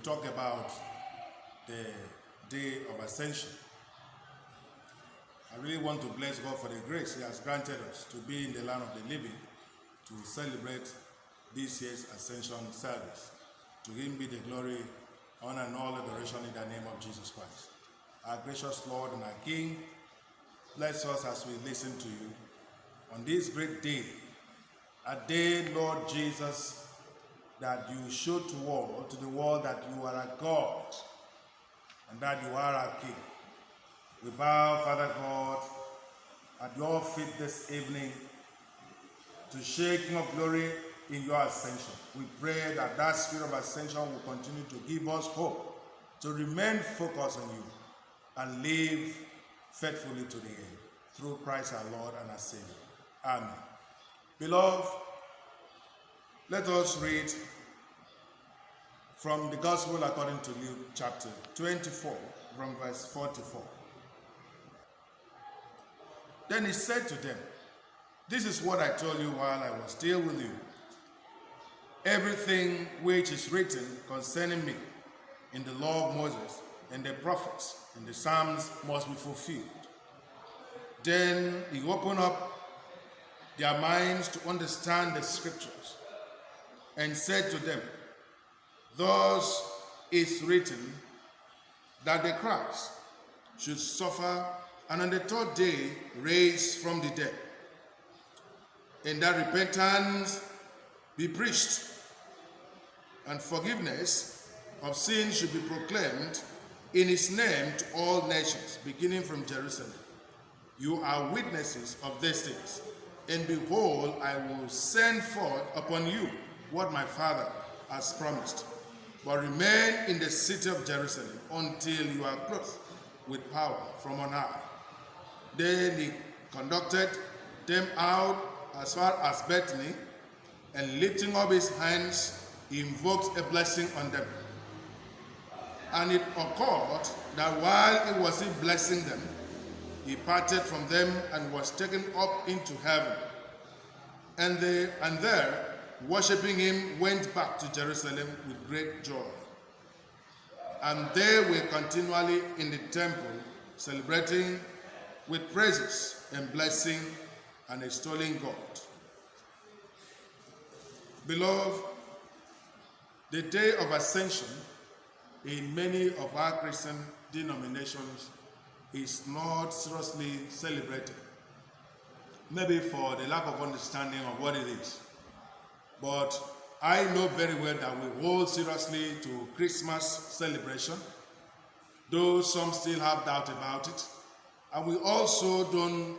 talk about the day of Ascension. I really want to bless God for the grace He has granted us to be in the land of the living to celebrate this year's Ascension service. To Him be the glory, honor, and all adoration in the name of Jesus Christ. Our gracious Lord and our King, bless us as we listen to You on this great day, a day, Lord Jesus, that You showed to the world that You are a God and that You are our King. We bow, Father God, at Your feet this evening to share, King of Glory, in Your ascension. We pray that that spirit of ascension will continue to give us hope, to remain focused on You and live faithfully to the end. Through Christ our Lord and our Savior. Amen. Beloved, let us read from the Gospel according to Luke chapter 24, from verse 44. Then He said to them, "This is what I told you while I was still with you. Everything which is written concerning me in the law of Moses and the prophets and the Psalms must be fulfilled." Then He opened up their minds to understand the scriptures and said to them, "Thus is written that the Christ should suffer and on the third day raise from the dead, and that repentance be preached, and forgiveness of sins should be proclaimed in His name to all nations, beginning from Jerusalem. You are witnesses of these things, and behold, I will send forth upon you what my Father has promised. But remain in the city of Jerusalem until you are clothed with power from on high." Then He conducted them out as far as Bethany, and lifting up His hands, He invoked a blessing on them. And it occurred that while He was still blessing them, He parted from them and was taken up into heaven. And there, worshiping Him, went back to Jerusalem with great joy. And they were continually in the temple, celebrating with praises and blessing and extolling God. Beloved, the day of Ascension in many of our Christian denominations is not seriously celebrated. Maybe for the lack of understanding of what it is. But I know very well that we hold seriously to Christmas celebration, though some still have doubt about it. And we also don't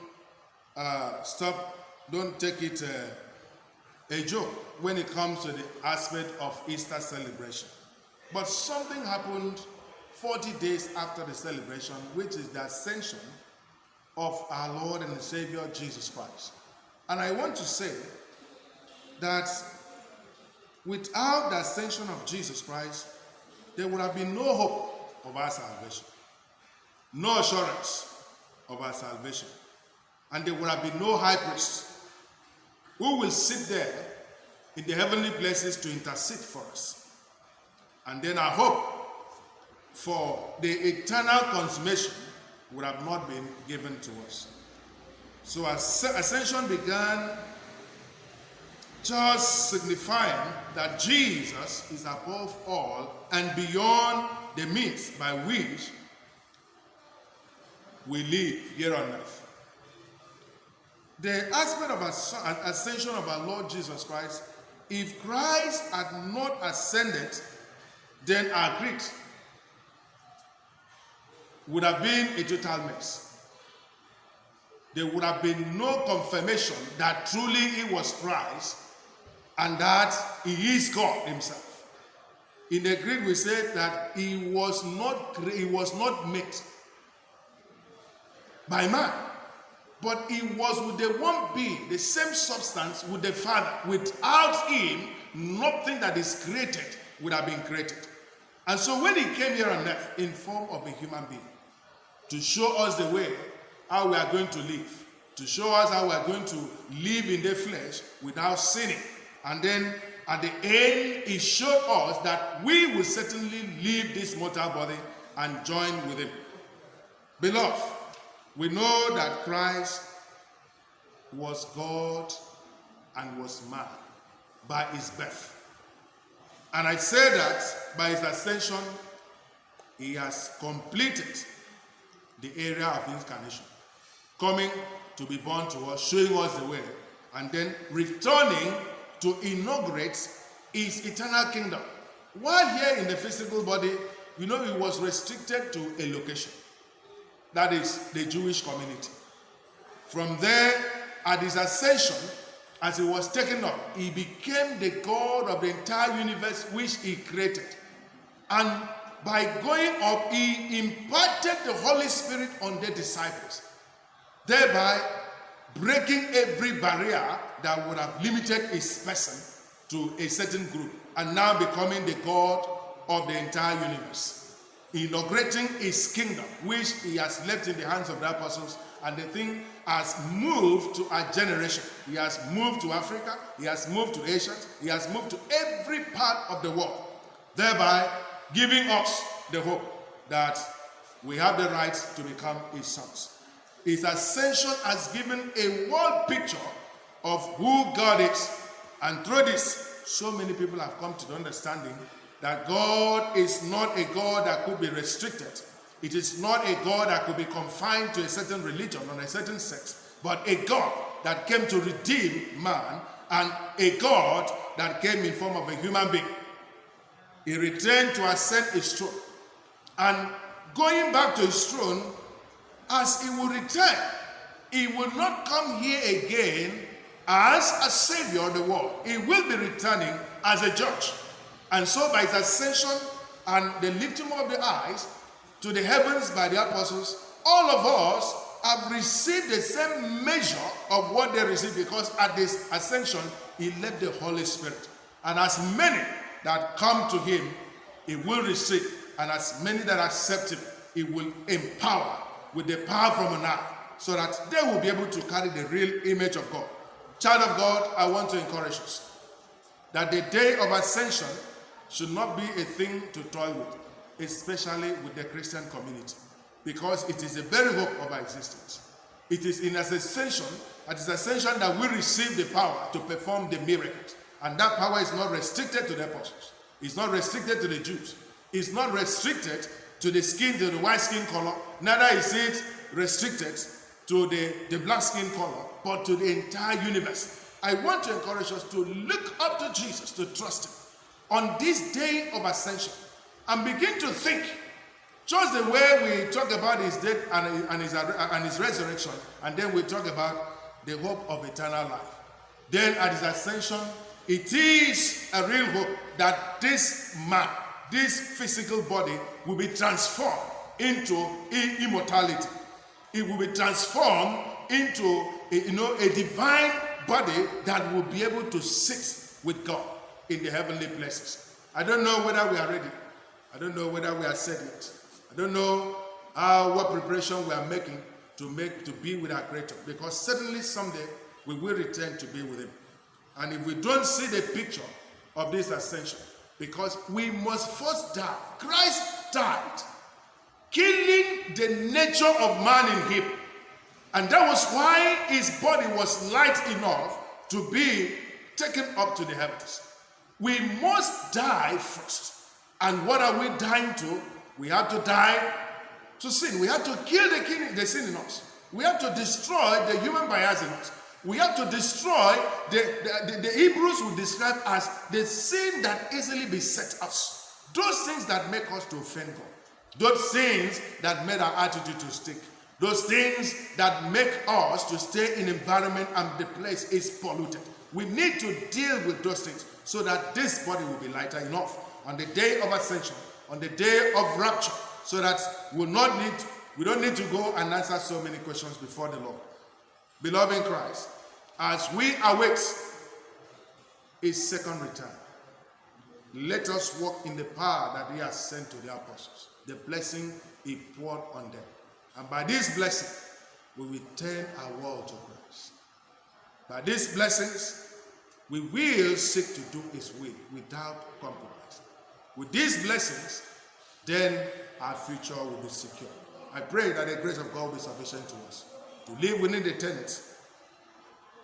take it a joke when it comes to the aspect of Easter celebration. But something happened 40 days after the celebration, which is the ascension of our Lord and Savior Jesus Christ. And I want to say that without the ascension of Jesus Christ, there would have been no hope of our salvation, no assurance of our salvation, and there would have been no high priest who will sit there in the heavenly places to intercede for us. And then our hope for the eternal consummation would have not been given to us. So Ascension began just signifying that Jesus is above all and beyond the means by which we live here on earth. The aspect of ascension of our Lord Jesus Christ, if Christ had not ascended, then our creed would have been a total mess. There would have been no confirmation that truly He was Christ and that He is God Himself. In the Greek, we said that He was not made by man, but He was with the one being, the same substance with the Father. Without Him, nothing that is created would have been created. And so when He came here on earth in form of a human being, to show us the way how we are going to live, to show us how we are going to live in the flesh without sinning, and then at the end, he showed us that we will certainly leave this mortal body and join with him. Beloved, we know that Christ was God and was man by his birth. And I say that by his ascension, he has completed the area of incarnation, coming to be born to us, showing us the way, and then returning to inaugurate his eternal kingdom. While here in the physical body, he was restricted to a location. That is the Jewish community. From there, at his ascension, as he was taken up, he became the God of the entire universe which he created. And by going up, he imparted the Holy Spirit on the disciples, thereby breaking every barrier that would have limited his person to a certain group, and now becoming the God of the entire universe, inaugurating his kingdom, which he has left in the hands of the apostles, and the thing has moved to our generation. He has moved to Africa, he has moved to Asia, he has moved to every part of the world, thereby giving us the hope that we have the right to become his sons. His ascension has given a world picture of who God is, and through this, so many people have come to the understanding that God is not a God that could be restricted. It is not a God that could be confined to a certain religion or a certain sect, but a God that came to redeem man, and a God that came in form of a human being. He returned to ascend his throne, and going back to his throne, as he will return, he will not come here again as a savior of the world. He will be returning as a judge. And so by his ascension and the lifting of the eyes to the heavens by the apostles, all of us have received the same measure of what they received, because at this ascension, he left the Holy Spirit. And as many that come to him, he will receive. And as many that accept him, he will empower with the power from on high, so that they will be able to carry the real image of God. Child of God, I want to encourage us that the day of ascension should not be a thing to toy with, especially with the Christian community, because it is the very hope of our existence. It is in his ascension, that we receive the power to perform the miracles. And that power is not restricted to the apostles. It's not restricted to the Jews. It's not restricted to the skin, to the white skin color. Neither is it restricted to the black skin color, but to the entire universe. I want to encourage us to look up to Jesus, to trust him on this day of ascension, and begin to think, just the way we talk about his death and his resurrection, and then we talk about the hope of eternal life. Then at his ascension, it is a real hope that this man, this physical body, will be transformed into immortality. It will be transformed into a divine body that will be able to sit with God in the heavenly places. I don't know whether we are ready. I don't know whether we are set yet. I don't know what preparation we are making to be with our Creator, because certainly someday we will return to be with him. And if we don't see the picture of this ascension, because we must first die. Christ died, killing the nature of man in him. And that was why his body was light enough to be taken up to the heavens. We must die first. And what are we dying to? We have to die to sin. We have to kill the sin in us. We have to destroy the human bias in us. We have to destroy the Hebrews would describe as the sin that easily beset us. Those things that make us to offend God. Those things that made our attitude to stick. Those things that make us to stay in environment and the place is polluted. We need to deal with those things so that this body will be lighter enough on the day of ascension, on the day of rapture, so that we don't need to go and answer so many questions before the Lord. Beloved in Christ, as we await his second return, let us walk in the power that he has sent to the apostles, the blessing he poured on them. And by this blessing, we will turn our world to Christ. By these blessings, we will seek to do his will without compromise. With these blessings, then our future will be secure. I pray that the grace of God will be sufficient to us to live within the tenets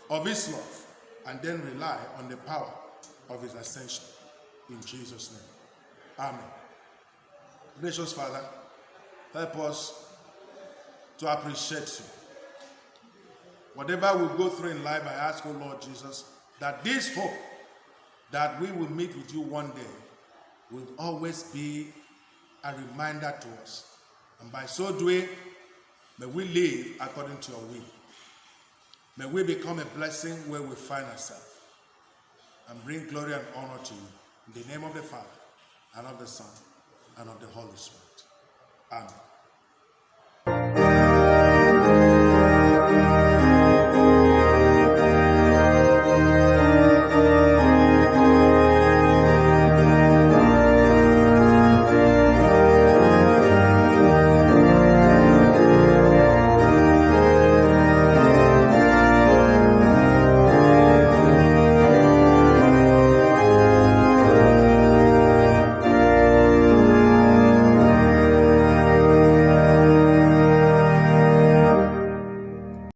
of his love and then rely on the power of his ascension. In Jesus' name. Amen. Gracious Father, help us to appreciate you. Whatever we go through in life, I ask, O Lord Jesus, that this hope that we will meet with you one day will always be a reminder to us. And by so doing, may we live according to your will. May we become a blessing where we find ourselves and bring glory and honor to you. In the name of the Father, and of the Son, and of the Holy Spirit. Amen.